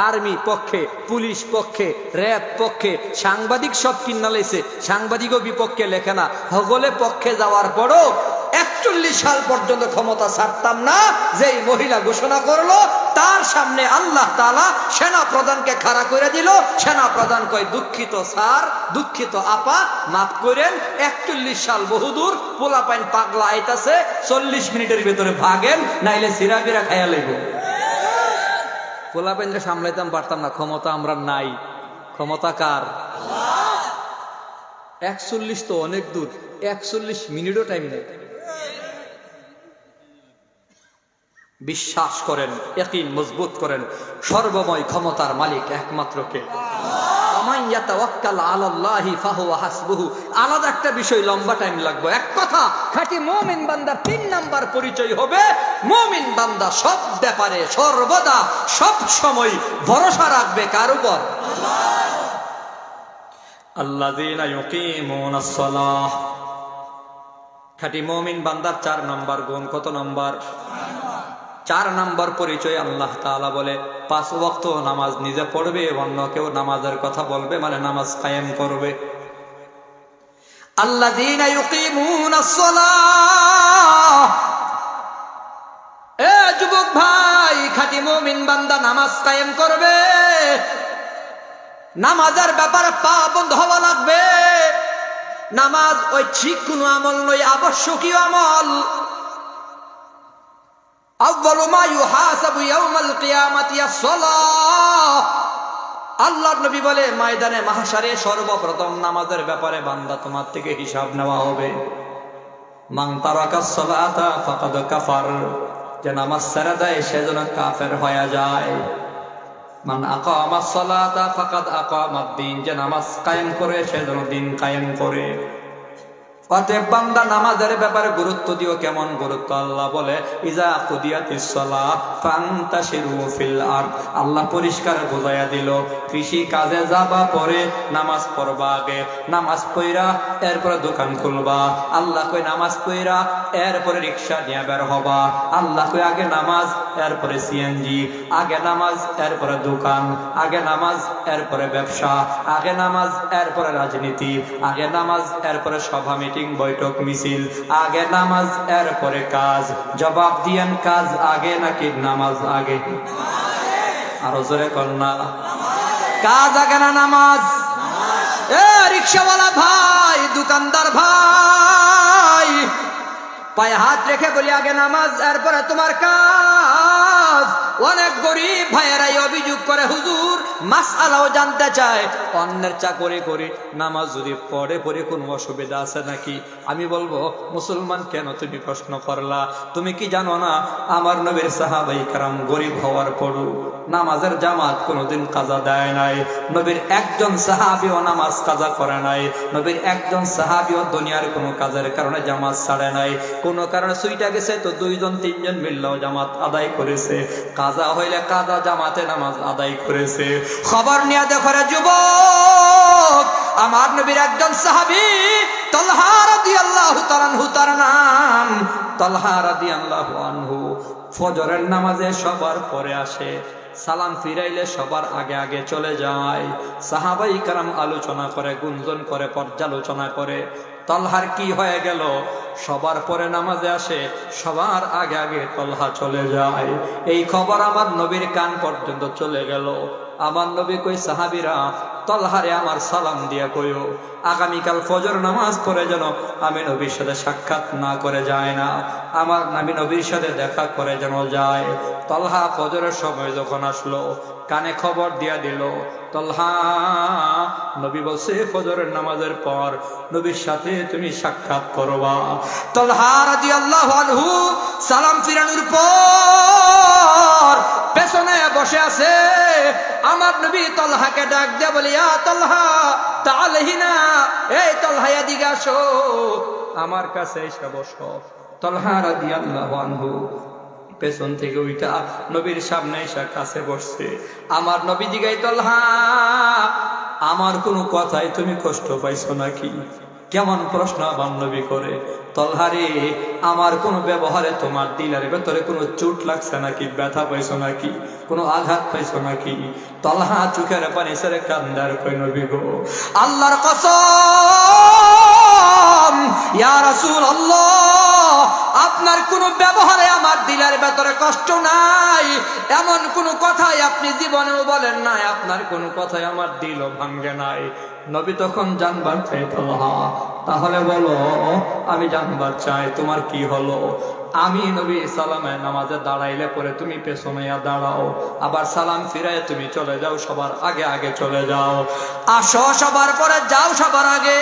আর্মি পক্ষে, পুলিশ পক্ষে, র্যাব পক্ষে, সাংবাদিক সব কিনা লেছে, সাংবাদিকও বিপক্ষে লেখে না। হগলে পক্ষে যাওয়ার পরও 41 সাল পর্যন্ত ক্ষমতা ছাড়তাম না যেই মহিলা ঘোষণা করলো, তার সামনে আল্লাহ তাআলা সেনা প্রধানকে খাড়া করে দিল। সেনা প্রধান কয় দুঃখিত স্যার, দুঃখিত আপা, মাফ করেন, 41 সাল বহুদূর, পোলাপাইন পাগলা আইতাছে, 40 মিনিটের ভিতরে ভাগেন, নাইলে সিরা বিরা খাইয়া লইব। পোলাপাইনকে সামলাইতাম পারতাম না, ক্ষমতা আমরা নাই। ক্ষমতা কার? 41 তো অনেক দূর, 41 মিনিটও টাইম নেই। বিশ্বাস করেন, ইয়াকিন মজবুত করেন, সর্বময় ক্ষমতার মালিক একমাত্র কে? আলাদা একটা বিষয়, লম্বা টাইম লাগবে। এক কথা, খাঁটি মুমিন বান্দার 3 নাম্বার পরিচয় হবে মুমিন বান্দা সব ব্যাপারে সর্বদা সব সময় ভরসা রাখবে কার উপর? আল্লাযীনা ইউকিমুনাস সালাহ। খাঁটি মুমিন বান্দার 4 নাম্বার গুণ। কত নাম্বার? 4 নাম্বার পরিচয়। আল্লাহ তাআলা বলে 5 ওয়াক্ত নামাজ নিজে পড়বে, অন্য কেউ নামাজের কথা বলবে মানে নামাজ কায়েম করবে। আল্লাযীনা ইউকিমুনাস সালাহ। এ যুবক ভাই, খাঁটি মুমিন বান্দা নামাজ কায়েম করবে। নামাজের ব্যাপারে পাবন্দ হওয়া লাগবে। নামাজ ঐচ্ছিক কোনো আমল নয়, আবশ্যকীয় আমল। আউয়ালু মা ইউহাসাবু ইয়াউমাল কিয়ামাতি আস-সালাহ। আল্লাহর নবী বলে ময়দানে মাহশারে সর্বপ্রথম নামাজের ব্যাপারে বান্দা তোমার থেকে হিসাব নেওয়া হবে। মান তারাকাস সালাতা ফাকাদ কাফার, যে নামাজ ছেড়ে দেয় সে যেন কাফের হয়ে যায়। মান আকামাস সালাতা ফাকাদ আকামাদ-দ্বীন, যে নামাজ কায়েম করে সে যেন দ্বীন কায়েম করে। অতএব বান্দা নামাজের ব্যাপারে গুরুত্ব দিও। কেমন গুরুত্ব? আল্লাহ বলে ইজা কুদিয়াতিস সালাহ ফান্তাশিরু ফিল আরদ। আল্লাহ পরিষ্কার বুঝাইয়া দিল, কৃষি কাজে যাবা পরে নামাজ পড়বা আগে, নামাজ পড়া এরপরে দোকান খুলবা। আল্লাহ কই নামাজ পড়া এরপরে রিকশা নিয়ে বের হবা। আল্লাহ কই আগে নামাজ এরপরে সিএনজি, আগে নামাজ এরপরে দোকান, আগে নামাজ এরপরে ব্যবসা, আগে নামাজ এরপরে রাজনীতি, আগে নামাজ এরপরে সভা মিটিং বৈঠক মিছিল, আগে নামাজ এরপরে কাজ। জবাব দিয়েন, কাজ আগে নাকি নামাজ আগে? আরো জোরে কন্যা, কাজ আগে না নামাজ? এ রিকশাওয়ালা ভাই, দোকানদার ভাই, পায়ে হাত রেখে বলি আগে নামাজ এরপরে তোমার কাজ। অনেক গরিব ভাইয়েরাই অভিযোগ করে, হুজুর মাসআলাও জানতে চায়, অন্যের চাকরি করে নামাজ যদি পড়ে কোনো অসুবিধা আছে নাকি? আমি বলবো, মুসলমান কেন তুমি প্রশ্ন করলা? তুমি কি জানো না আমার নবীর সাহাবায়ে কেরাম গরিব হওয়ার পরও নামাজের জামাত কোনোদিন কাজা দেয় নাই। নবীর একজন সাহাবীও নামাজ কাজা করে নাই। নবীর একজন সাহাবীও দুনিয়ার কোনো কাজের কারণে জামাত ছাড়ে নাই। কোনো কারণে সুইটা গেছে তো 2জন 3জন মিললেও জামাত আদায় করেছে। কাজা হইলে কাজা জামাতে নামাজ আদায় করেছে। খবর নিয়ে দেখো রে যুবক, আমার নবীর একজন সাহাবী তালহা রাদিয়াল্লাহু তাআলা আনহু, তার নাম তালহা রাদিয়াল্লাহু আনহু, ফজরের নামাজে সবার পরে আসে, সালাম ফিরাইলে সবার আগে আগে চলে যায়। সাহাবায়ে কেরাম আলোচনা করে, গুঞ্জন করে, পর্যালোচনা করে, তালহার কি হয়ে গেল? সবার পরে নামাজে আসে, সবার আগে আগে তালহা চলে যায়। এই খবর আমার নবীর কান পর্যন্ত চলে গেল। আমার নবী কই, সাহাবীরা তালহারে আমার সালাম দিয়া কইও আগামীকাল ফজর নামাজ পড়ে যেন আমি নবীর সাথে সাক্ষাৎ না করে যায় না, আমার আমি নবীর সাথে দেখা করে যেন যায়। তালহা ফজরের সময় যখন আসলো, কানে খবর দিয়া দিল, তালহা নবী বলছে ফজরের নামাজের পর নবীর সাথে তুমি সাক্ষাৎ করবা। তালহা রাদিয়াল্লাহু আনহু সালাম ফিরানোর পর পেছনে বসে আছে। আমার নবী তালহাকে ডাক দিয়ে বলে, ইয়া তালহা তাআলাহিনা, এই তালহা এদিকে আসো, আমার কাছে এসে বসো। তালহা রাদিয়াল্লাহু আনহু পেছন থেকে ওইটা নবীর সামনে এসে কাছে বসছে। আমার নবী জিগাই, তালহা আমার কোনো কথায় তুমি কষ্ট পাইছো নাকি? কেমন প্রশ্ন আমার নবী করে। তালহারে আমার কোনো ব্যবহারে তোমার দিলের ভেতরে কোনো চোট লাগছে নাকি? ব্যথা পাইছো নাকি? কোনো আঘাত পাইছো নাকি? তালহা চোখের পানি ছেড়ে কান্দার কই, নবী গো আল্লাহর কসম, ইয়া রাসূলুল্লাহ, আপনার কোন ব্যবহারে আমার দিলের ভেতরে কষ্ট নাই, এমন কোন কথাই আপনি জীবনেও বলেন নাই, আপনার কোন কথাই আমার দিলও ভাঙ্গে নাই। নবী তখন জানবার চাই, তালহা তাহলে বলো, আমি জানবার চাই তোমার কি হলো। আমি নবী সালামে নামাজে দাঁড়াইলে পরে তুমি পেছনে দাঁড়াও, আবার সালাম ফিরায় তুমি চলে যাও, সবার আগে আগে চলে যাও। আসো সবার পরে, যাও সবার আগে।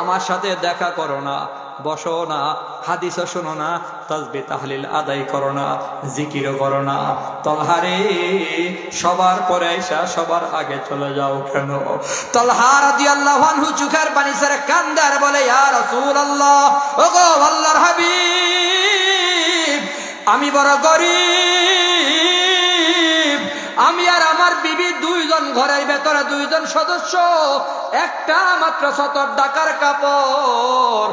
আমার সাথে দেখা করো না, বসো না, হাদিসও শোনো না, তাসবিহ তাহলিল আদায় করো না, জিকিরও করো না। তালহারে সবার পরে আইসা সবার আগে চলে যাও কেন? তালহা রাদিয়াল্লাহু আনহু চোখের পানি ছেড়ে কান্দে আর বলে, ইয়া রাসূলুল্লাহ, ওগো আল্লাহর হাবিব, আমি বড় গরীব, আমি আর আমার বিবি 2জন, ঘরের ভেতরে 2জন সদস্য, একটা মাত্র সতর ঢাকার কাপড়,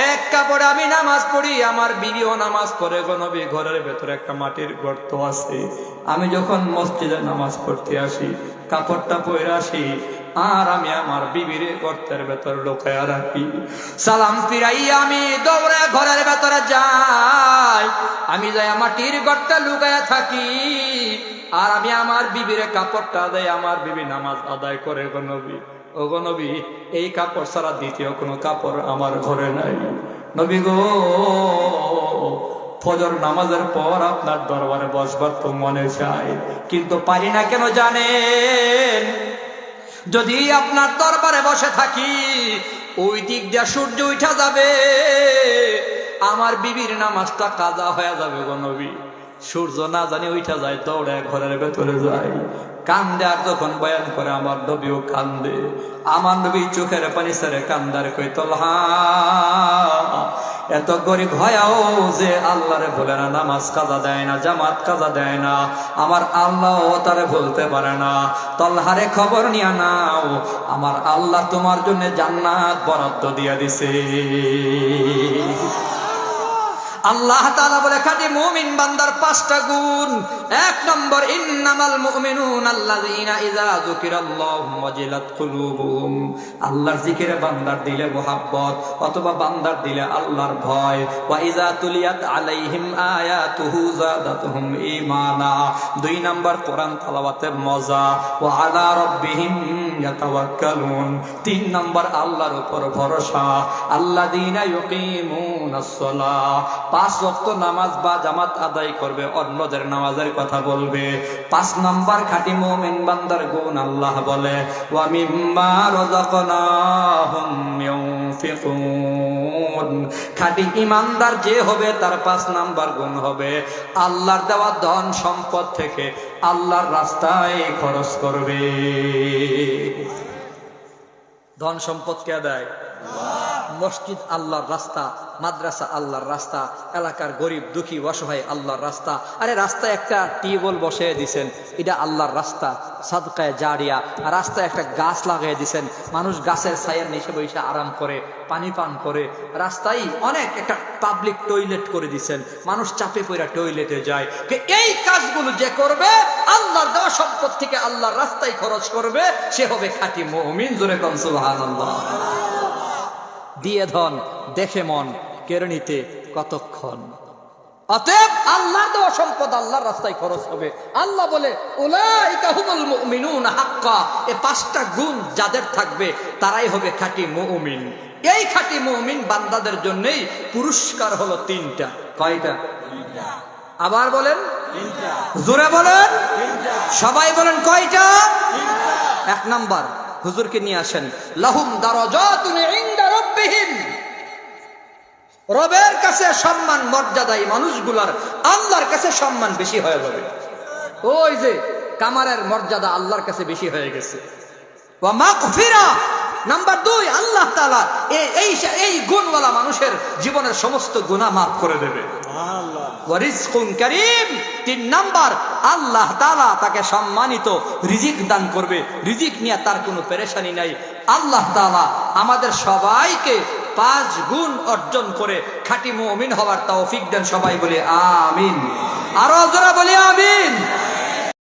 এক কাপড়ে আমি নামাজ পড়ি, আমার বিবিও নামাজ পড়ে গো নবী। ঘরের ভেতরে একটা মাটির গর্ত আছে, আমি যখন মসজিদে নামাজ পড়তে আসি কাপড়টা পরে আসি, আর আমি আমার বিবির গর্তের ভেতর লুকায়া রাখি। সালাম ফিরাইয়া আমি দৌড়ে ঘরের ভেতরে যাই, আমি যাই মাটির গর্তে লুকায়া থাকি, আর আমি আমার বিবির কাপড়টা দেই, আমার বিবি নামাজ আদায় করে গো নবী। ও গো নবী, এই কাপড় ছাড়া দ্বিতীয় কোনো কাপড় আমার ঘরে নাই। নবী গো ফজর নামাজের পর আপনার দরবারে বসবার তো মনে চায়, কিন্তু পারি না কেন জানেন? যদি আপনার দরবারে বসে থাকি, ওই দিক দিয়ে সূর্য উঠা যাবে, আমার বিবির নামাজটা কাজা হয়ে যাবে গো নবী। সূর্য না জানি উঠা যায়, দৌড়ে ঘরের ভেতরে যায়, কান্দে। আর যখন বয়ান করে আমার নবীও কান্দে। আমার নবী চোখের পানি ছেড়ে কান্দার কই, তলহা এত গরিব হয়াও যে আল্লাহরে বলে না, নামাজ কাজা দেয় না, জামাত কাজা দেয় না, আমার আল্লাহ তারে বলতে পারে না। তলহারে খবর নিয়া নাও, আমার আল্লাহ তোমার জন্য জান্নাত বরাদ্দ দিয়া দিছে। আল্লাহ তাআলা বলে খাঁটি মুমিন বান্দার 5টা গুণ। 1 নম্বর, ইন্নামাল মুমিনুনা আল্লাযীনা ইযা যুকিরাল্লাহু ওয়াজিলাত কুলুবুহুম। আল্লাহর জিকিরে বান্দার দিলে মোহাব্বত, অথবা বান্দার দিলে আল্লাহর ভয়। ওয়া ইযা তুলিয়াত আলাইহিম আয়াতুহু যাদাতুহুম ঈমানা। 2 নম্বর, কোরআন তেলাওয়াতে মজা। ওয়া আলা রাব্বিহিম ইয়াতাওয়াক্কালুন। 3 নম্বর, আল্লাহর উপর ভরসা। আল্লাযীনা ইউকিমুনাস সালাহ। 5 ওয়াক্ত নামাজ বা জামাত আদায় করবে, অন্যদের নামাজের কথা বলবে। 5 নম্বর খাঁটি মুমিন বান্দার গুণ। আল্লাহ বলে, ওয়া মিম্মা রাযাকনাহুম ইউনফিকুন। খাঁটি ঈমানদার যে হবে, তার 5 নম্বর গুণ হবে আল্লাহর দেওয়া ধন সম্পদ থেকে আল্লাহর রাস্তায় খরচ করবে। ধন সম্পদ কে দেয়? মসজিদ আল্লাহর রাস্তা, মাদ্রাসা আল্লাহর রাস্তা, এলাকার গরিব দুঃখী অসহায় আল্লাহর রাস্তা। আরে রাস্তায় একটা টিউবওয়েল বসিয়ে দিছেন, এটা আল্লাহর রাস্তা, সাদকায়ে জারিয়া। আর রাস্তায় একটা গাছ লাগিয়ে দিছেন, মানুষ গাছের ছায়ার নিচে বসে আরাম করে, পানি পান করে। রাস্তায় অনেক একটা পাবলিক টয়লেট করে দিছেন, মানুষ চাপে পড়ে টয়লেটে যায়। এই কাজগুলো যে করবে, আল্লাহর দেওয়া সম্পদ থেকে আল্লাহর রাস্তায় খরচ করবে, সে হবে খাঁটি মুমিন। জোরে কম সুবহানাল্লাহ। দিয়ে ধন, দেখে মন, কেড়ে নিতে কতক্ষণ। অতএব আল্লাহর দেওয়া সম্পদ আল্লাহর রাস্তায় খরচ হবে। আল্লাহ বলে, উলাইকা হুমুল মুমিনুনা হাক্কা। এই 5টা গুণ যাদের থাকবে, তারাই হবে খাঁটি মুমিন। এই খাঁটি মুমিন বান্দাদের জন্যই পুরস্কার হলো 3টা। কয়টা? আবার বলেন, জোরে বলেন, সবাই বলেন, কয়টা? 1 নাম্বার, হুজুরকে নিয়ে আসেন। লাহুম দারাজাতুন ইনদা রাব্বিহিম। রবের কাছে সম্মান মর্যাদায় মানুষগুলার আল্লাহর কাছে সম্মান বেশি হয়ে যাবে। ওই যে কামারের মর্যাদা আল্লাহর কাছে বেশি হয়ে গেছে। ওয়া মাগফিরা। নাম্বার 2, আল্লাহ তাআলা এই গুণওয়ালা মানুষের জীবনের সমস্ত গুনাহ মাফ করে দেবে। ওয়া রিজকুন কারীম। 3 নাম্বার, আল্লাহ তাআলা তাকে সম্মানিত রিজিক দান করবে। রিজিক নিয়ে তার কোনো পেরেশানি নাই। আল্লাহ তাআলা আমাদের সবাইকে 5 গুণ অর্জন করে খাঁটি মুমিন হওয়ার তৌফিক দেন। সবাই বলে আমিন। আরো জোরে বলি আমিন।